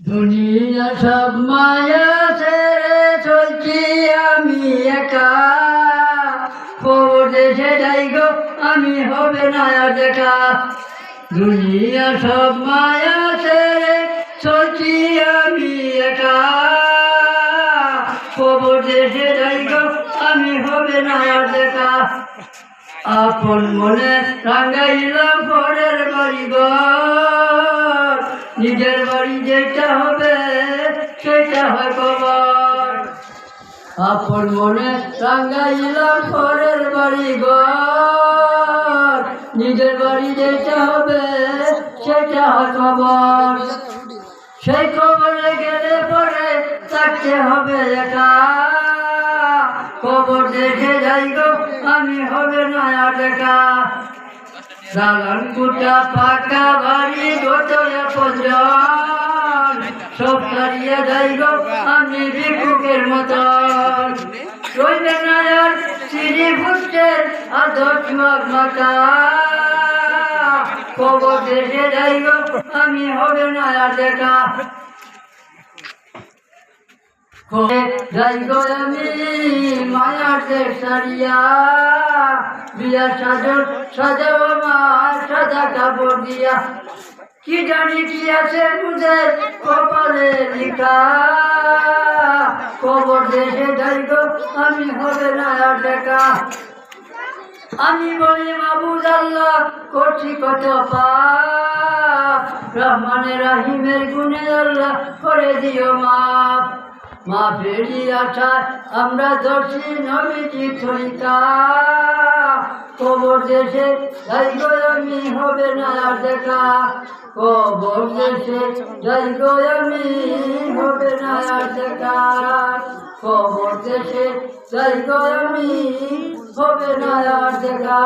দুনিয়া সব মায়া ছেড়ে চলছি আমি একা, খবর দেশে যাই গো আমি হবে না আর দেখা। দুনিয়া সব মায়া ছেড়ে চলছি আমি একা, খবর দেশে যাই গো আমি হবে না আর দেখা। আপন মনে রাঙ্গাইলাম পরের বাড়ি ঘর, নিজের বাড়ি যেটা হবে সেটা হয় কবর। আপন মনে রাঙ্গাইলাম পরের বাড়ি ঘর, নিজের বাড়ি যেটা হবে সেটা হয় কবর। সেই কবরে গেলে পরে থাকতে হবে একা, খবর দেখে যাই গো আমি হবে না আর দেখা। দালান কোঠা পাকা বাড়ি গোটয়া পঞ্জন, সব হারিয়ে যাই গো আমি ভিক্ষুকের মতন। রইবে না আর সিঁড়ি ফুটের আদর্শ মাতা, খবর দেখে যাই গো আমি হবে না আর দেখা। যাই গো আমি মায়ার দেশ সারিয়া, বিয়া সাজাও আমার সাদা কাপড় দিয়া। কি জানি কি আছে মুদের কপালে লিখা, খবর দেশে যাই গো আমি হবে না আর দেখা। আমি বলি মাবুদ আল্লাহ করছি কত পাপ, রহমানের রাহিমের গুণে আল্লাহ করে দিও মাপ। মাফেরি আশায় আমরা ধরছি নবীজি তরিকা, খবর দেশে যাই গো আমি হবে না আর দেখা। খবর দেশে যাই গো আমি হবে না আর দেখা। খবর দেশে যাই গো আমি হবে না আর দেখা।